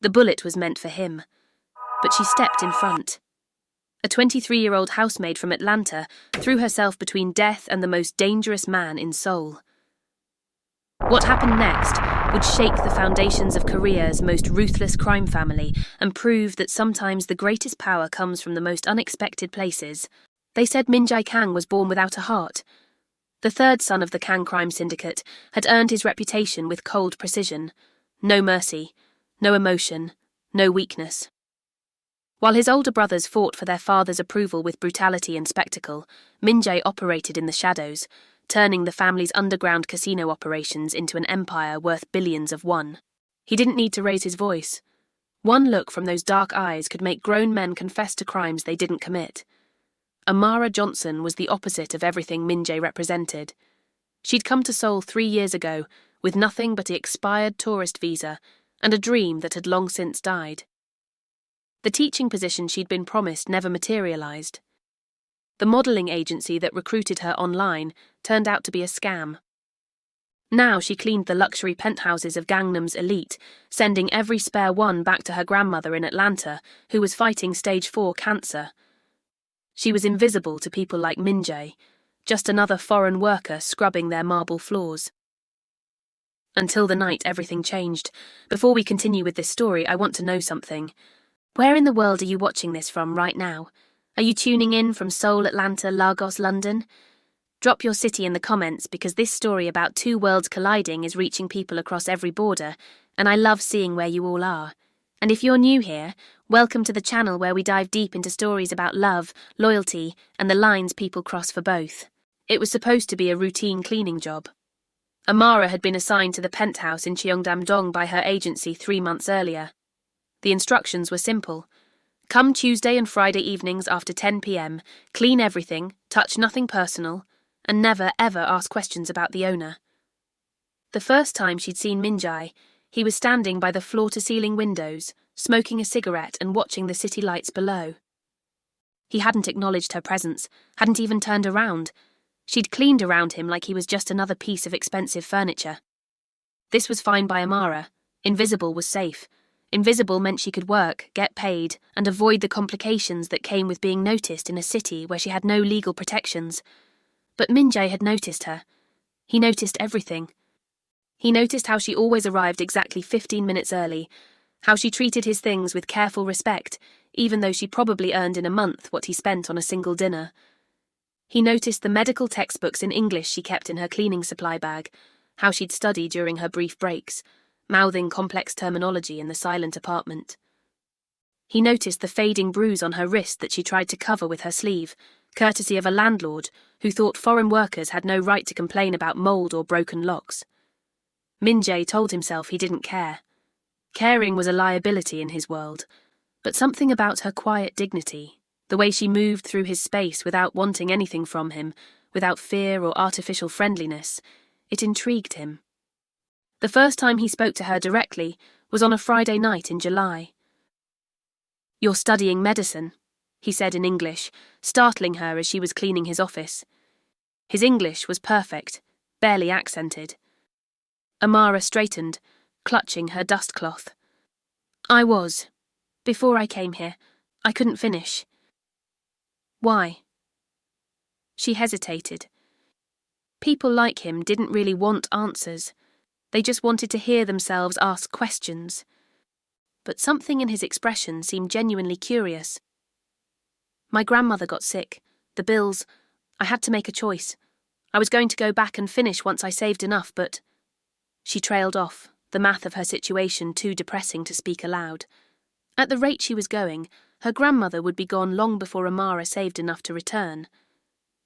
The bullet was meant for him, but she stepped in front. A 23-year-old housemaid from Atlanta threw herself between death and the most dangerous man in Seoul. What happened next would shake the foundations of Korea's most ruthless crime family and prove that sometimes the greatest power comes from the most unexpected places. They said Min Jae-kang was born without a heart. The third son of the Kang crime syndicate had earned his reputation with cold precision. No mercy, no emotion, no weakness. While his older brothers fought for their father's approval with brutality and spectacle, Min Jae operated in the shadows, turning the family's underground casino operations into an empire worth billions of won. He didn't need to raise his voice. One look from those dark eyes could make grown men confess to crimes they didn't commit. Amara Johnson was the opposite of everything Min Jae represented. She'd come to Seoul 3 years ago with nothing but the expired tourist visa and a dream that had long since died. The teaching position she'd been promised never materialized. The modeling agency that recruited her online turned out to be a scam. Now she cleaned the luxury penthouses of Gangnam's elite, sending every spare one back to her grandmother in Atlanta, who was fighting stage 4 cancer. She was invisible to people like Min Jae, just another foreign worker scrubbing their marble floors. Until the night everything changed. Before we continue with this story, I want to know something. Where in the world are you watching this from right now? Are you tuning in from Seoul, Atlanta, Lagos, London? Drop your city in the comments because this story about 2 worlds colliding is reaching people across every border, and I love seeing where you all are. And if you're new here, welcome to the channel where we dive deep into stories about love, loyalty, and the lines people cross for both. It was supposed to be a routine cleaning job. Amara had been assigned to the penthouse in Cheongdam-dong by her agency 3 months earlier. The instructions were simple. Come Tuesday and Friday evenings after 10 p.m, clean everything, touch nothing personal, and never ever ask questions about the owner. The first time she'd seen Min Jae, he was standing by the floor-to-ceiling windows, smoking a cigarette and watching the city lights below. He hadn't acknowledged her presence, hadn't even turned around. She'd cleaned around him like he was just another piece of expensive furniture. This was fine by Amara. Invisible was safe. Invisible meant she could work, get paid, and avoid the complications that came with being noticed in a city where she had no legal protections. But Min Jae had noticed her. He noticed everything. He noticed how she always arrived exactly 15 minutes early, how she treated his things with careful respect, even though she probably earned in a month what he spent on a single dinner. He noticed the medical textbooks in English she kept in her cleaning supply bag, how she'd study during her brief breaks, mouthing complex terminology in the silent apartment. He noticed the fading bruise on her wrist that she tried to cover with her sleeve, courtesy of a landlord who thought foreign workers had no right to complain about mold or broken locks. Min Jae told himself he didn't care. Caring was a liability in his world, but something about her quiet dignity, the way she moved through his space without wanting anything from him, without fear or artificial friendliness, it intrigued him. The first time he spoke to her directly was on a Friday night in July. "You're studying medicine," he said in English, startling her as she was cleaning his office. His English was perfect, barely accented. Amara straightened, clutching her dustcloth. "I was. Before I came here, I couldn't finish." "Why?" She hesitated. People like him didn't really want answers. They just wanted to hear themselves ask questions. But something in his expression seemed genuinely curious. "My grandmother got sick. The bills. I had to make a choice. I was going to go back and finish once I saved enough, but..." She trailed off, the math of her situation too depressing to speak aloud. At the rate she was going, her grandmother would be gone long before Amara saved enough to return.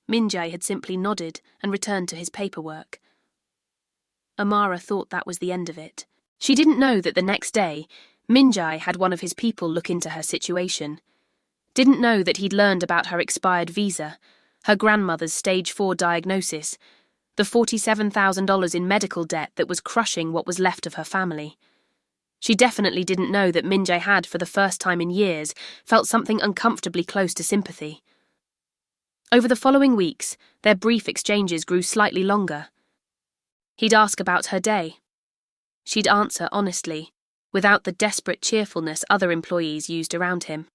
Min Jae had simply nodded and returned to his paperwork. Amara thought that was the end of it. She didn't know that the next day, Min Jae had one of his people look into her situation. Didn't know that he'd learned about her expired visa, her grandmother's stage 4 diagnosis, the $47,000 in medical debt that was crushing what was left of her family. She definitely didn't know that Min Jae had, for the first time in years, felt something uncomfortably close to sympathy. Over the following weeks, their brief exchanges grew slightly longer. He'd ask about her day. She'd answer honestly, without the desperate cheerfulness other employees used around him.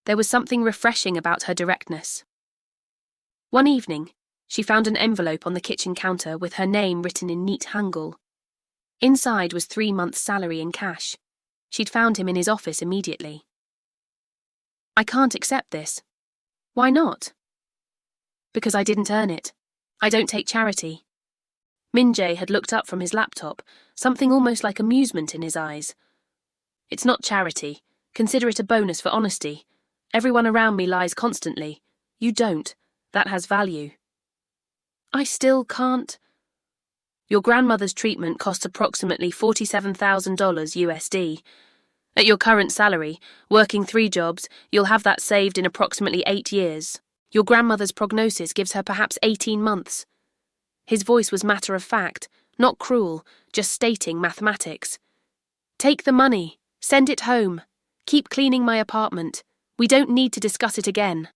There was something refreshing about her directness. One evening, she found an envelope on the kitchen counter with her name written in neat Hangul. Inside was 3 months' salary in cash. She'd found him in his office immediately. "I can't accept this." "Why not?" "Because I didn't earn it. I don't take charity." Min-jae had looked up from his laptop, something almost like amusement in his eyes. "It's not charity. Consider it a bonus for honesty. Everyone around me lies constantly. You don't. That has value." "I still can't." "Your grandmother's treatment costs approximately $47,000 USD. At your current salary, working 3 jobs, you'll have that saved in approximately 8 years. Your grandmother's prognosis gives her perhaps 18 months. His voice was matter-of-fact, not cruel, just stating mathematics. "Take the money. Send it home. Keep cleaning my apartment. We don't need to discuss it again."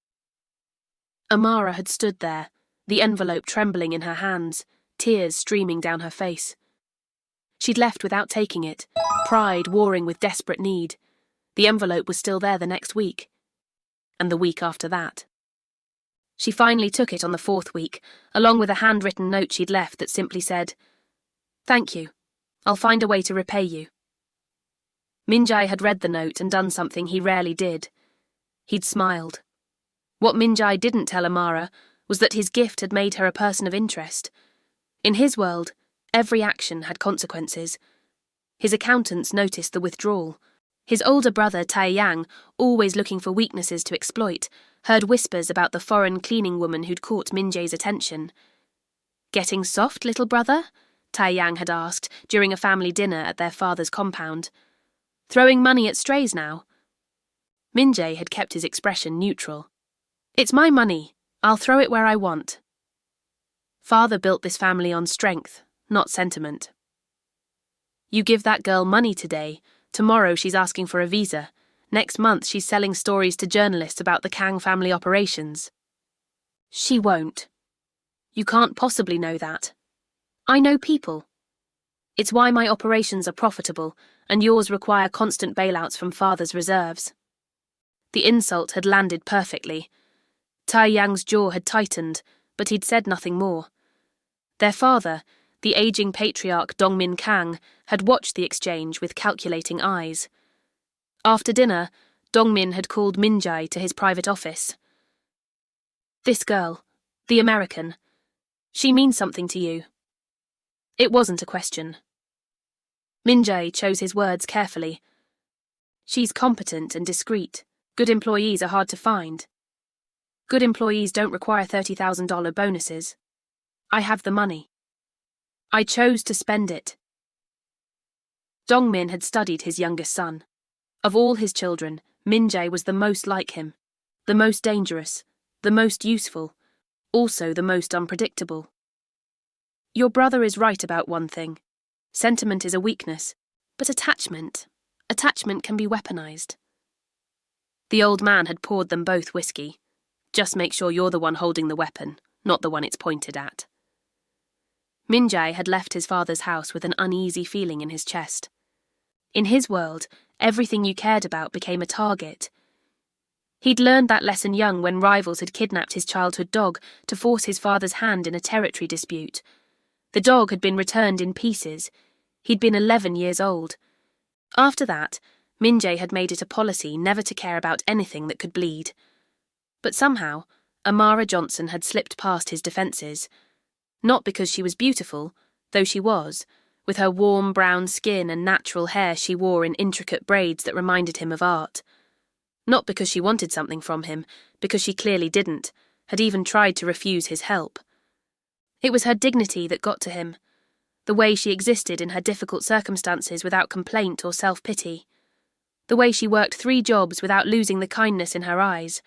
Amara had stood there, the envelope trembling in her hands, tears streaming down her face. She'd left without taking it, pride warring with desperate need. The envelope was still there the next week. And the week after that. She finally took it on the 4th week, along with a handwritten note she'd left that simply said, "Thank you. I'll find a way to repay you." Min-jae had read the note and done something he rarely did. He'd smiled. What Min-jae didn't tell Amara was that his gift had made her a person of interest. In his world, every action had consequences. His accountants noticed the withdrawal. His older brother Tae-yang, always looking for weaknesses to exploit, heard whispers about the foreign cleaning woman who'd caught Min-jae's attention. "Getting soft, little brother?" Tae-yang had asked during a family dinner at their father's compound. "Throwing money at strays now?" Min-jae had kept his expression neutral. "It's my money. I'll throw it where I want." Father built this family on strength, not sentiment. You give that girl money today, tomorrow she's asking for a visa. Next month she's selling stories to journalists about the Kang family operations. She won't. You can't possibly know that. I know people. It's why my operations are profitable, and yours require constant bailouts from Father's reserves. The insult had landed perfectly. Tae-yang's jaw had tightened, but he'd said nothing more. Their father, the aging patriarch Dongmin Kang, had watched the exchange with calculating eyes. After dinner, Dongmin had called Min-jae to his private office. "This girl, the American, she means something to you." It wasn't a question. Min-jae chose his words carefully. "She's competent and discreet. Good employees are hard to find. Good employees don't require $30,000 bonuses. I have the money. I chose to spend it." Dongmin had studied his youngest son. Of all his children, Min-jae was the most like him, the most dangerous, the most useful, also the most unpredictable. "Your brother is right about one thing. Sentiment is a weakness, but attachment can be weaponized." The old man had poured them both whiskey. "Just make sure you're the one holding the weapon, not the one it's pointed at." Min-jae had left his father's house with an uneasy feeling in his chest. In his world, everything you cared about became a target. He'd learned that lesson young when rivals had kidnapped his childhood dog to force his father's hand in a territory dispute. The dog had been returned in pieces. He'd been 11 years old. After that, Min-jae had made it a policy never to care about anything that could bleed. But somehow, Amara Johnson had slipped past his defences. Not because she was beautiful, though she was, with her warm brown skin and natural hair she wore in intricate braids that reminded him of art. Not because she wanted something from him, because she clearly didn't, had even tried to refuse his help. It was her dignity that got to him, the way she existed in her difficult circumstances without complaint or self-pity, the way she worked 3 jobs without losing the kindness in her eyes,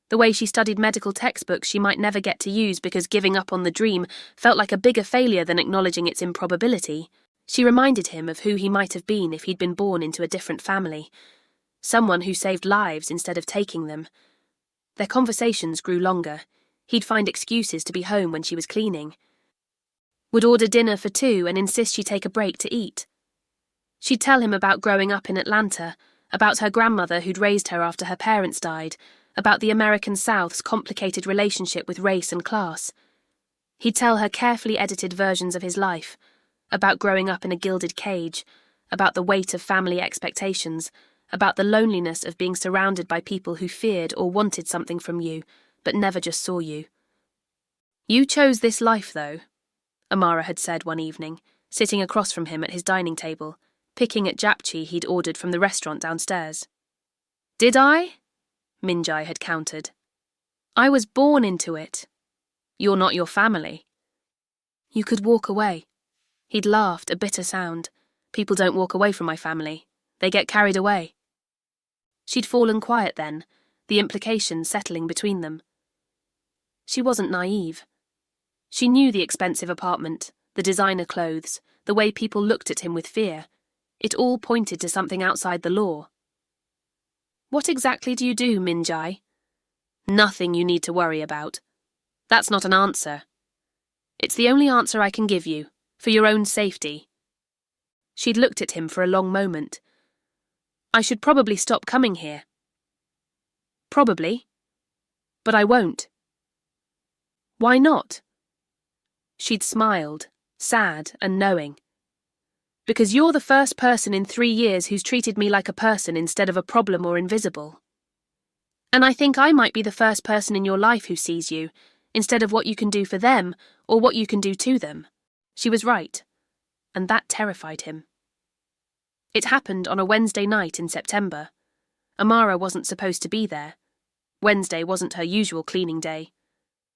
the way she studied medical textbooks she might never get to use because giving up on the dream felt like a bigger failure than acknowledging its improbability. She reminded him of who he might have been if he'd been born into a different family, someone who saved lives instead of taking them. Their conversations grew longer. He'd find excuses to be home when she was cleaning. Would order dinner for 2 and insist she take a break to eat. She'd tell him about growing up in Atlanta, about her grandmother who'd raised her after her parents died, about the American South's complicated relationship with race and class. He'd tell her carefully edited versions of his life, about growing up in a gilded cage, about the weight of family expectations, about the loneliness of being surrounded by people who feared or wanted something from you, but never just saw you. "You chose this life, though," Amara had said one evening, sitting across from him at his dining table, picking at japchae he'd ordered from the restaurant downstairs. "Did I?" Minjai had countered. "I was born into it. You're not your family." "You could walk away." He'd laughed, a bitter sound. "People don't walk away from my family. They get carried away." She'd fallen quiet then, the implications settling between them. She wasn't naive. She knew the expensive apartment, the designer clothes, the way people looked at him with fear. It all pointed to something outside the law. "What exactly do you do, Minjai?" "Nothing you need to worry about. That's not an answer. It's the only answer I can give you, for your own safety." She'd looked at him for a long moment. "I should probably stop coming here." "Probably. But I won't." "Why not?" She'd smiled, sad and knowing. "Because you're the first person in 3 years who's treated me like a person instead of a problem or invisible. And I think I might be the first person in your life who sees you, instead of what you can do for them or what you can do to them." She was right, and that terrified him. It happened on a Wednesday night in September. Amara wasn't supposed to be there. Wednesday wasn't her usual cleaning day.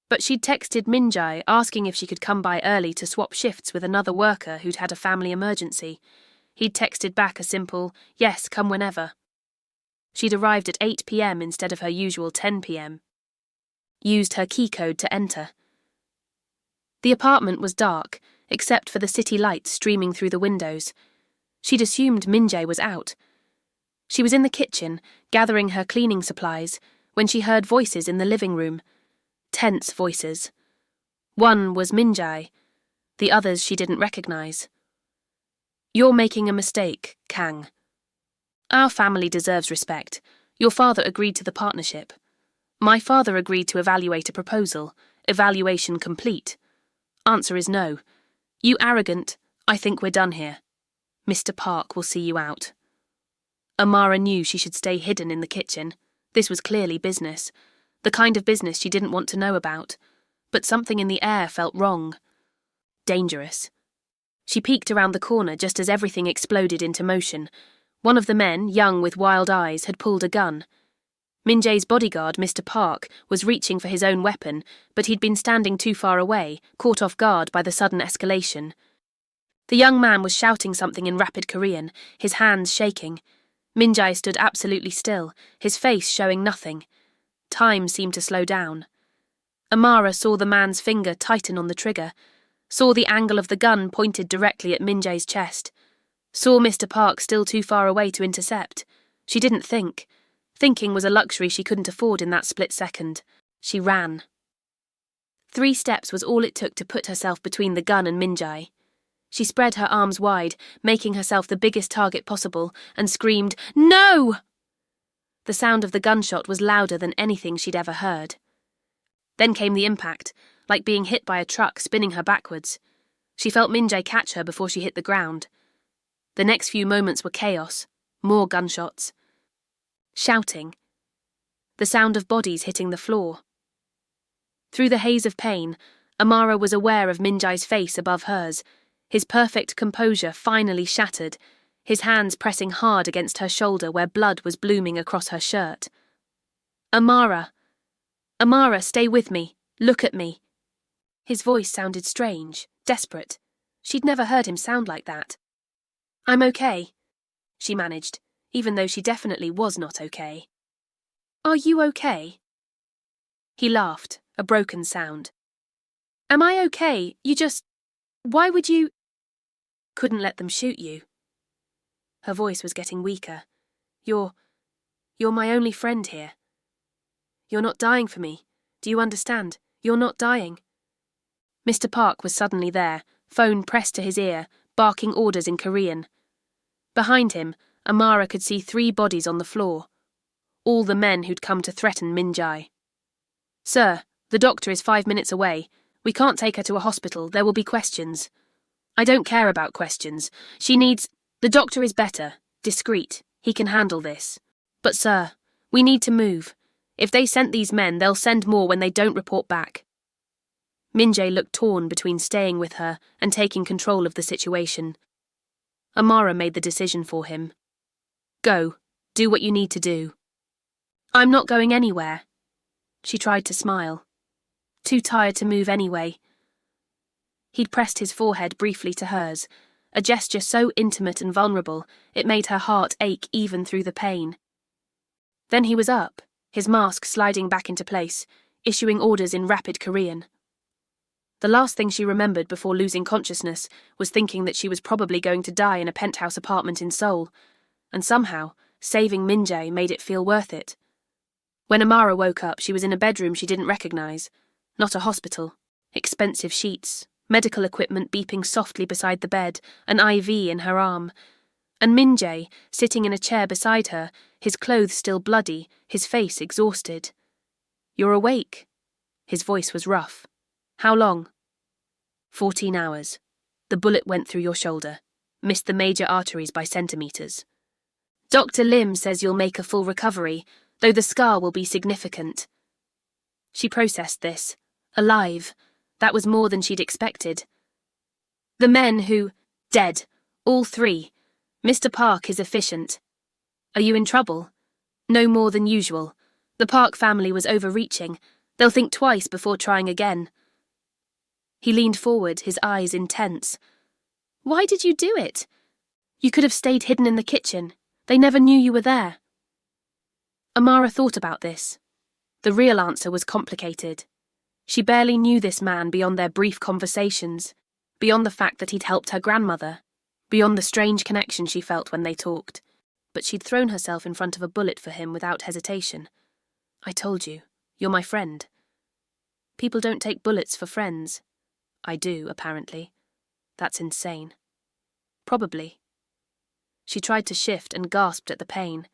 But she'd texted Minjai asking if she could come by early to swap shifts with another worker who'd had a family emergency. He'd texted back a simple, "Yes, come whenever." She'd arrived at 8 p.m. instead of her usual 10 p.m. Used her key code to enter. The apartment was dark, except for the city lights streaming through the windows. She'd assumed Minjai was out. She was in the kitchen, gathering her cleaning supplies, when she heard voices in the living room. Tense voices. One was Minjai, the others she didn't recognize. "You're making a mistake, Kang. Our family deserves respect. Your father agreed to the partnership. My father agreed to evaluate a proposal. Evaluation complete. Answer is no. You arrogant, I think we're done here. Mr. Park will see you out." Amara knew she should stay hidden in the kitchen. This was clearly business. The kind of business she didn't want to know about. But something in the air felt wrong. Dangerous. She peeked around the corner just as everything exploded into motion. One of the men, young with wild eyes, had pulled a gun. Minjai's bodyguard, Mr. Park, was reaching for his own weapon, but he'd been standing too far away, caught off guard by the sudden escalation. The young man was shouting something in rapid Korean, his hands shaking. Minjai stood absolutely still, his face showing nothing. Time seemed to slow down. Amara saw the man's finger tighten on the trigger, saw the angle of the gun pointed directly at Minjai's chest, saw Mr. Park still too far away to intercept. She didn't think. Thinking was a luxury she couldn't afford in that split second. She ran. 3 steps was all it took to put herself between the gun and Minjai. She spread her arms wide, making herself the biggest target possible, and screamed, "No!" The sound of the gunshot was louder than anything she'd ever heard. Then came the impact, like being hit by a truck spinning her backwards. She felt Minjai catch her before she hit the ground. The next few moments were chaos, more gunshots. Shouting. The sound of bodies hitting the floor. Through the haze of pain, Amara was aware of Minjai's face above hers, his perfect composure finally shattered, his hands pressing hard against her shoulder where blood was blooming across her shirt. "Amara! Amara, stay with me. Look at me." His voice sounded strange, desperate. She'd never heard him sound like that. "I'm okay," she managed, even though she definitely was not okay. "Are you okay?" He laughed, a broken sound. "Am I okay? Why would you—" "Couldn't let them shoot you." Her voice was getting weaker. You're my only friend here. You're not dying for me. Do you understand? You're not dying." Mr. Park was suddenly there, phone pressed to his ear, barking orders in Korean. Behind him, Amara could see 3 bodies on the floor. All the men who'd come to threaten Min-jae. "Sir, the doctor is 5 minutes away. We can't take her to a hospital. There will be questions." "I don't care about questions. She needs— The doctor is better, discreet. He can handle this. But sir, we need to move. If they sent these men, they'll send more when they don't report back." Min-jae looked torn between staying with her and taking control of the situation. Amara made the decision for him. "Go. Do what you need to do." "I'm not going anywhere." She tried to smile. Too tired to move anyway. He'd pressed his forehead briefly to hers, a gesture so intimate and vulnerable it made her heart ache even through the pain. Then he was up, his mask sliding back into place, issuing orders in rapid Korean. The last thing she remembered before losing consciousness was thinking that she was probably going to die in a penthouse apartment in Seoul, and somehow, saving Min-jae made it feel worth it. When Amara woke up, she was in a bedroom she didn't recognize. Not a hospital. Expensive sheets, medical equipment beeping softly beside the bed, an IV in her arm. And Min-jae, sitting in a chair beside her, his clothes still bloody, his face exhausted. "You're awake." His voice was rough. "How long?" 14 hours. The bullet went through your shoulder, missed the major arteries by centimeters. Dr. Lim says you'll make a full recovery, though the scar will be significant. She processed this. Alive. That was more than she'd expected. The men who— Dead. All 3. Mr. Park is efficient. Are you in trouble? No more than usual. The Park family was overreaching. They'll think twice before trying again. He leaned forward, his eyes intense. "Why did you do it? You could have stayed hidden in the kitchen. They never knew you were there." Amara thought about this. The real answer was complicated. She barely knew this man beyond their brief conversations, beyond the fact that he'd helped her grandmother, beyond the strange connection she felt when they talked. But she'd thrown herself in front of a bullet for him without hesitation. "I told you, you're my friend." People don't take bullets for friends. I do, apparently. That's insane. Probably. She tried to shift and gasped at the pain.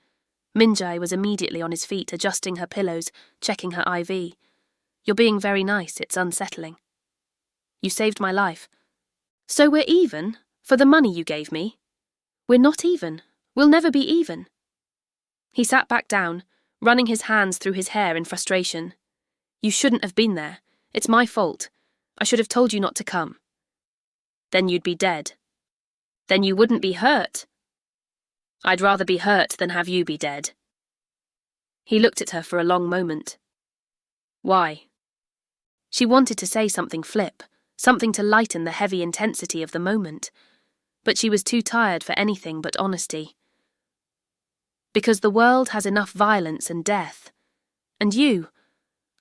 Min-jae was immediately on his feet, adjusting her pillows, checking her IV. "You're being very nice, it's unsettling." "You saved my life." "So we're even? For the money you gave me?" "We're not even. We'll never be even." He sat back down, running his hands through his hair in frustration. "You shouldn't have been there. It's my fault. I should have told you not to come." "Then you'd be dead." "Then you wouldn't be hurt." "I'd rather be hurt than have you be dead." He looked at her for a long moment. "Why?" She wanted to say something flip, something to lighten the heavy intensity of the moment, but she was too tired for anything but honesty. "Because the world has enough violence and death. And you,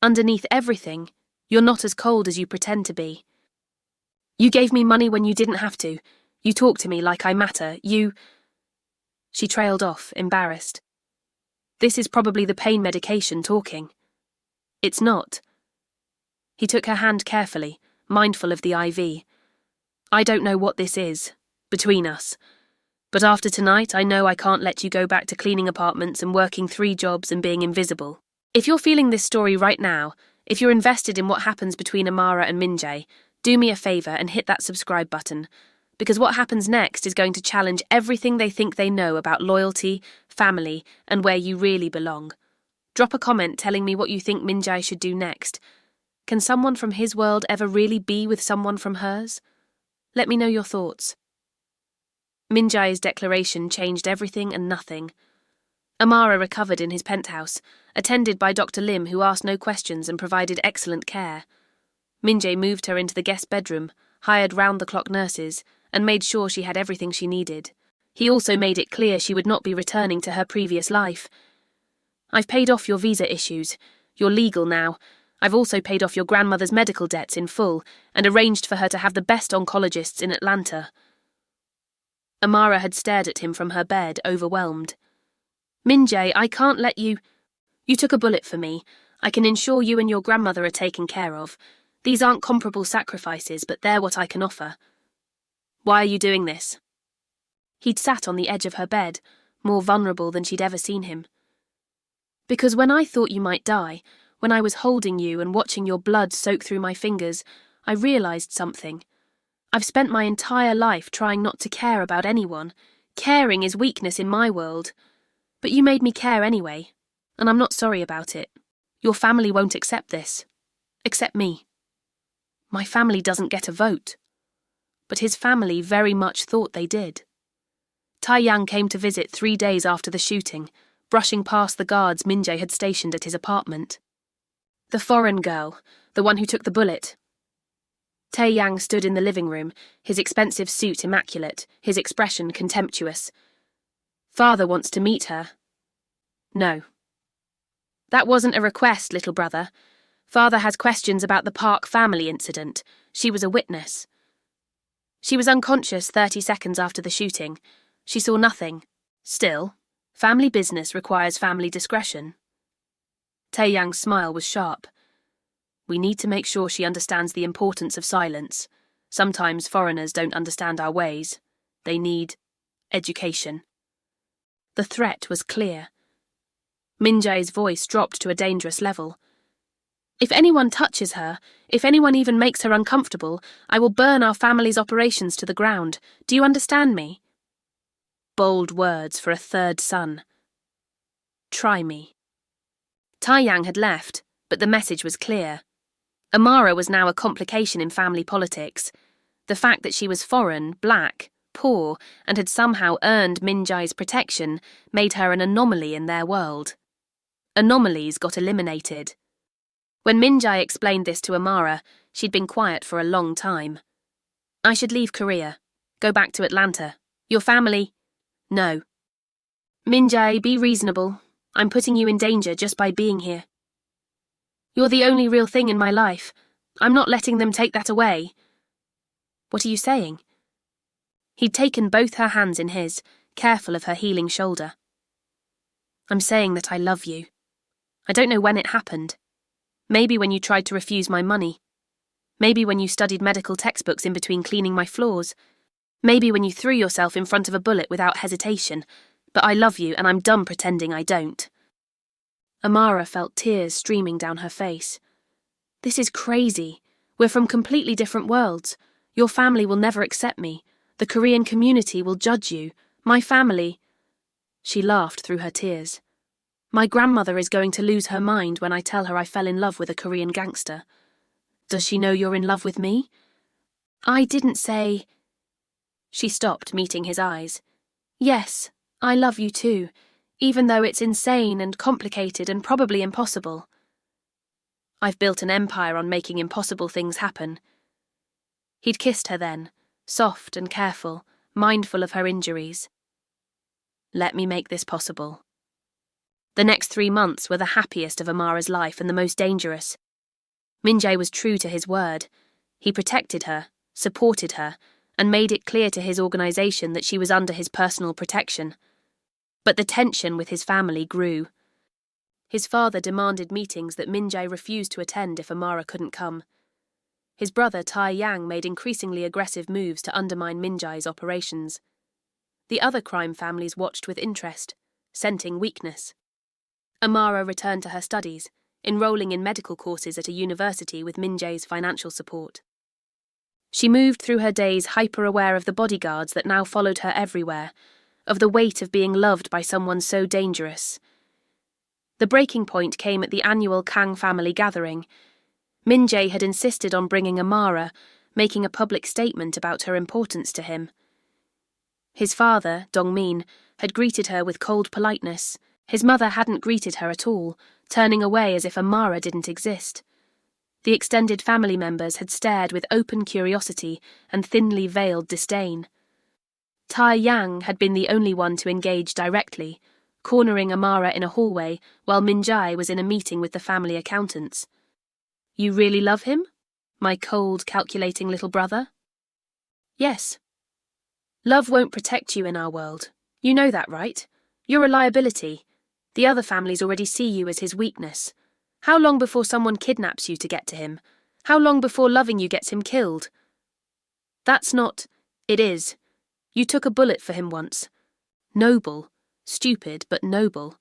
underneath everything, you're not as cold as you pretend to be. You gave me money when you didn't have to. You talk to me like I matter. You—" She trailed off, embarrassed. "This is probably the pain medication talking." "It's not." He took her hand carefully, mindful of the IV. "I don't know what this is, between us. But after tonight, I know I can't let you go back to cleaning apartments and working 3 jobs and being invisible. If you're feeling this story right now, if you're invested in what happens between Amara and Min-jae, do me a favour and hit that subscribe button, because what happens next is going to challenge everything they think they know about loyalty, family, and where you really belong. Drop a comment telling me what you think Min-jae should do next. Can someone from his world ever really be with someone from hers? Let me know your thoughts. Min-jae's declaration changed everything and nothing. Amara recovered in his penthouse, attended by Dr. Lim, who asked no questions and provided excellent care. Min-jae moved her into the guest bedroom, hired round-the-clock nurses, and made sure she had everything she needed. He also made it clear she would not be returning to her previous life. "I've paid off your visa issues. You're legal now. I've also paid off your grandmother's medical debts in full and arranged for her to have the best oncologists in Atlanta." Amara had stared at him from her bed, overwhelmed. "Min-jae, I can't let you— You took a bullet for me. I can ensure you and your grandmother are taken care of. These aren't comparable sacrifices, but they're what I can offer." "Why are you doing this?" He'd sat on the edge of her bed, more vulnerable than she'd ever seen him. Because when I thought you might die, when I was holding you and watching your blood soak through my fingers, I realized something. I've spent my entire life trying not to care about anyone. Caring is weakness in my world. But you made me care anyway, and I'm not sorry about it. Your family won't accept this. Accept me. My family doesn't get a vote. But his family very much thought they did. Tae-yang came to visit 3 days after the shooting, brushing past the guards Min-jae had stationed at his apartment. The foreign girl, the one who took the bullet. Tae-yang stood in the living room, his expensive suit immaculate, his expression contemptuous. Father wants to meet her. No. That wasn't a request, little brother. Father has questions about the Park family incident. She was a witness. She was unconscious 30 seconds after the shooting. She saw nothing. Still, family business requires family discretion. Tae-yang's smile was sharp. We need to make sure she understands the importance of silence. Sometimes foreigners don't understand our ways. They need education. The threat was clear. Min-jae's voice dropped to a dangerous level. If anyone touches her, if anyone even makes her uncomfortable, I will burn our family's operations to the ground. Do you understand me? Bold words for a third son. Try me. Tae-yang had left, but the message was clear. Amara was now a complication in family politics. The fact that she was foreign, black, poor, and had somehow earned Min-jae's protection made her an anomaly in their world. Anomalies got eliminated. When Min-jae explained this to Amara, she'd been quiet for a long time. I should leave Korea. Go back to Atlanta. Your family? No. Min-jae, be reasonable. I'm putting you in danger just by being here. You're the only real thing in my life. I'm not letting them take that away. What are you saying? He'd taken both her hands in his, careful of her healing shoulder. I'm saying that I love you. I don't know when it happened. Maybe when you tried to refuse my money. Maybe when you studied medical textbooks in between cleaning my floors. Maybe when you threw yourself in front of a bullet without hesitation. But I love you and I'm done pretending I don't. Amara felt tears streaming down her face. This is crazy. We're from completely different worlds. Your family will never accept me. The Korean community will judge you. My family... She laughed through her tears. My grandmother is going to lose her mind when I tell her I fell in love with a Korean gangster. Does she know you're in love with me? I didn't say... She stopped, meeting his eyes. Yes, I love you too. Even though it's insane and complicated and probably impossible. I've built an empire on making impossible things happen. He'd kissed her then, soft and careful, mindful of her injuries. Let me make this possible. The next 3 months were the happiest of Amara's life and the most dangerous. Min-jae was true to his word. He protected her, supported her, and made it clear to his organization that she was under his personal protection. But the tension with his family grew. His father demanded meetings that Min-jae refused to attend if Amara couldn't come. His brother Tae-yang made increasingly aggressive moves to undermine Min-jae's operations. The other crime families watched with interest, scenting weakness. Amara returned to her studies, enrolling in medical courses at a university with Min-jae's financial support. She moved through her days hyper-aware of the bodyguards that now followed her everywhere, of the weight of being loved by someone so dangerous. The breaking point came at the annual Kang family gathering. Min-jae had insisted on bringing Amara, making a public statement about her importance to him. His father, Dong-min, had greeted her with cold politeness. His mother hadn't greeted her at all, turning away as if Amara didn't exist. The extended family members had stared with open curiosity and thinly veiled disdain. Tae-yang had been the only one to engage directly, cornering Amara in a hallway while Min-jae was in a meeting with the family accountants. You really love him? My cold, calculating little brother? Yes. Love won't protect you in our world. You know that, right? You're a liability. The other families already see you as his weakness. How long before someone kidnaps you to get to him? How long before loving you gets him killed? That's not... It is. You took a bullet for him once. Noble. Stupid, but noble.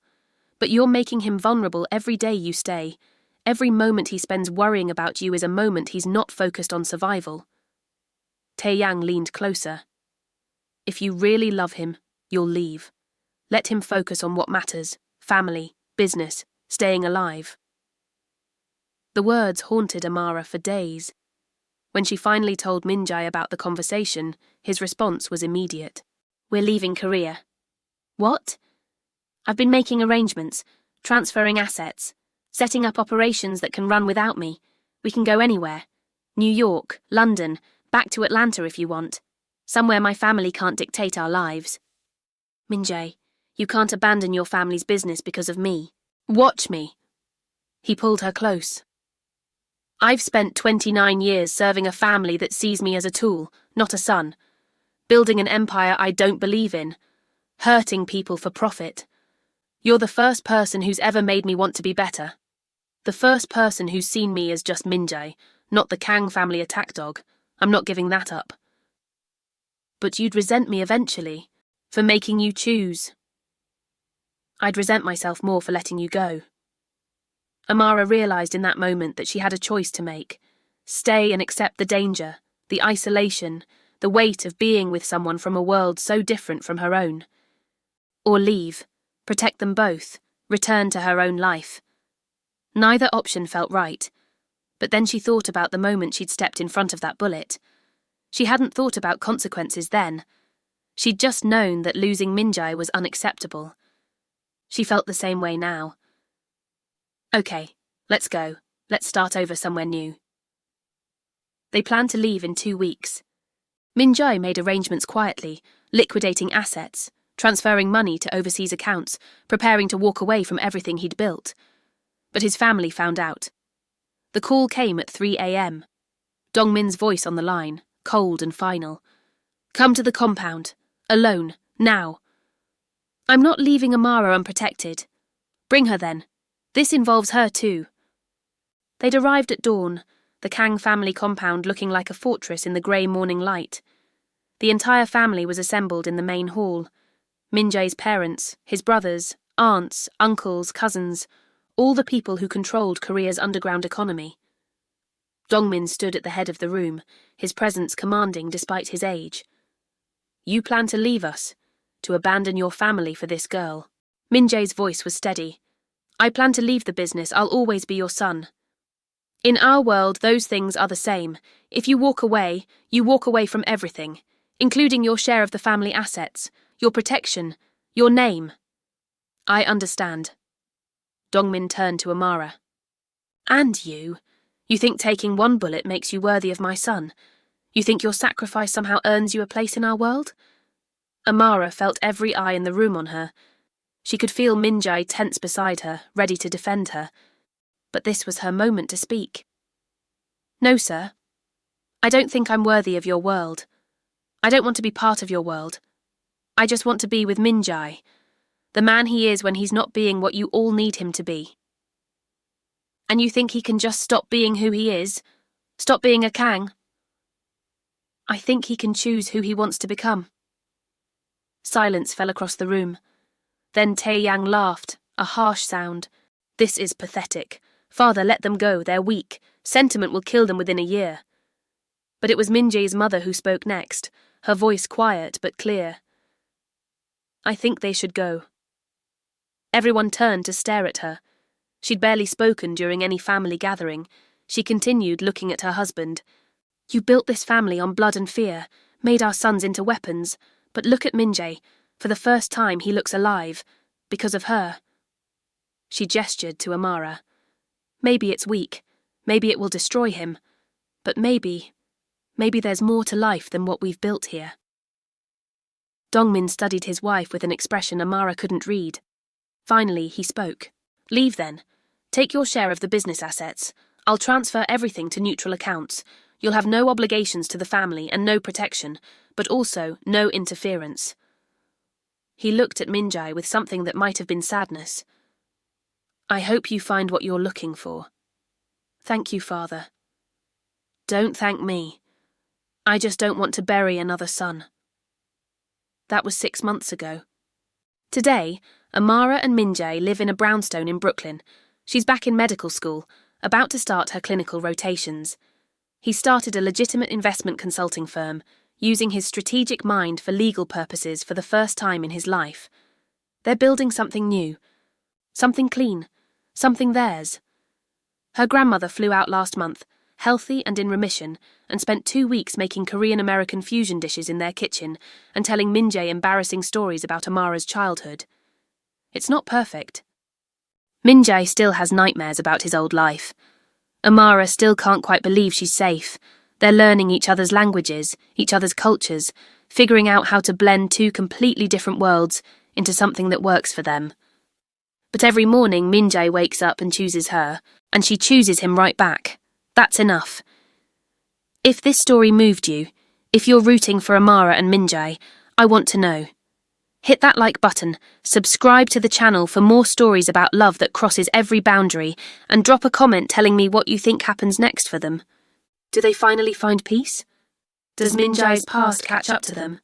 But you're making him vulnerable every day you stay. Every moment he spends worrying about you is a moment he's not focused on survival. Tae-yang leaned closer. If you really love him, you'll leave. Let him focus on what matters: family, business, staying alive. The words haunted Amara for days. When she finally told Min-jae about the conversation, his response was immediate. We're leaving Korea. What? I've been making arrangements, transferring assets, setting up operations that can run without me. We can go anywhere. New York, London, back to Atlanta if you want. Somewhere my family can't dictate our lives. Min-jae, you can't abandon your family's business because of me. Watch me. He pulled her close. I've spent 29 years serving a family that sees me as a tool, not a son. Building an empire I don't believe in. Hurting people for profit. You're the first person who's ever made me want to be better. The first person who's seen me as just Min-jae, not the Kang family attack dog. I'm not giving that up. But you'd resent me eventually, for making you choose. I'd resent myself more for letting you go. Amara realized in that moment that she had a choice to make. Stay and accept the danger, the isolation, the weight of being with someone from a world so different from her own. Or leave, protect them both, return to her own life. Neither option felt right, but then she thought about the moment she'd stepped in front of that bullet. She hadn't thought about consequences then. She'd just known that losing Min-jae was unacceptable. She felt the same way now. Okay, let's go. Let's start over somewhere new. They planned to leave in 2 weeks. Min-jae made arrangements quietly, liquidating assets, transferring money to overseas accounts, preparing to walk away from everything he'd built. But his family found out. The call came at 3 a.m. Dongmin's voice on the line, cold and final. Come to the compound. Alone. Now. I'm not leaving Amara unprotected. Bring her then. This involves her too. They'd arrived at dawn, the Kang family compound looking like a fortress in the grey morning light. The entire family was assembled in the main hall. Min-jae's parents, his brothers, aunts, uncles, cousins, all the people who controlled Korea's underground economy. Dongmin stood at the head of the room, his presence commanding despite his age. You plan to leave us, to abandon your family for this girl. Min-jae's voice was steady. I plan to leave the business. I'll always be your son. In our world, those things are the same. If you walk away from everything, including your share of the family assets, your protection, your name. I understand. Dongmin turned to Amara. And you? You think taking one bullet makes you worthy of my son? You think your sacrifice somehow earns you a place in our world? Amara felt every eye in the room on her. She could feel Min-jae tense beside her, ready to defend her. But this was her moment to speak. No, sir. I don't think I'm worthy of your world. I don't want to be part of your world. I just want to be with Min-jae, the man he is when he's not being what you all need him to be. And you think he can just stop being who he is? Stop being a Kang? I think he can choose who he wants to become. Silence fell across the room. Then Tae-yang laughed, a harsh sound. This is pathetic. Father, let them go, they're weak. Sentiment will kill them within a year. But it was Min-jae's mother who spoke next, her voice quiet but clear. I think they should go. Everyone turned to stare at her. She'd barely spoken during any family gathering. She continued, looking at her husband. You built this family on blood and fear, made our sons into weapons. But look at Min-jae. For the first time he looks alive, because of her. She gestured to Amara. Maybe it's weak, maybe it will destroy him, but maybe there's more to life than what we've built here. Dongmin studied his wife with an expression Amara couldn't read. Finally, he spoke. Leave then. Take your share of the business assets. I'll transfer everything to neutral accounts. You'll have no obligations to the family and no protection, but also no interference. He looked at Min-jae with something that might have been sadness. I hope you find what you're looking for. Thank you, Father. Don't thank me. I just don't want to bury another son. That was 6 months ago. Today, Amara and Minjae live in a brownstone in Brooklyn. She's back in medical school, about to start her clinical rotations. He started a legitimate investment consulting firm, using his strategic mind for legal purposes for the first time in his life. They're building something new. Something clean. Something theirs. Her grandmother flew out last month, healthy and in remission, and spent 2 weeks making Korean-American fusion dishes in their kitchen and telling Minjae embarrassing stories about Amara's childhood. It's not perfect. Minjae still has nightmares about his old life. Amara still can't quite believe she's safe. They're learning each other's languages, each other's cultures, figuring out how to blend two completely different worlds into something that works for them. But every morning Minjae wakes up and chooses her, and she chooses him right back. That's enough. If this story moved you, if you're rooting for Amara and Minjae, I want to know. Hit that like button, subscribe to the channel for more stories about love that crosses every boundary, and drop a comment telling me what you think happens next for them. Do they finally find peace? Does Minjae's past catch up to them?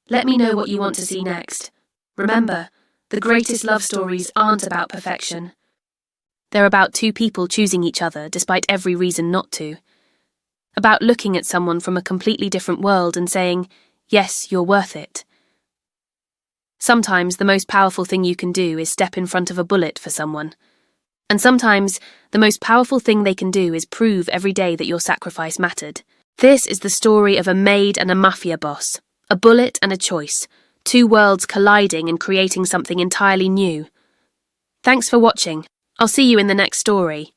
Let me know what you want to see next. Remember, the greatest love stories aren't about perfection. They're about two people choosing each other despite every reason not to. About looking at someone from a completely different world and saying, yes, you're worth it. Sometimes the most powerful thing you can do is step in front of a bullet for someone. And sometimes the most powerful thing they can do is prove every day that your sacrifice mattered. This is the story of a maid and a mafia boss, a bullet and a choice, two worlds colliding and creating something entirely new. Thanks for watching. I'll see you in the next story.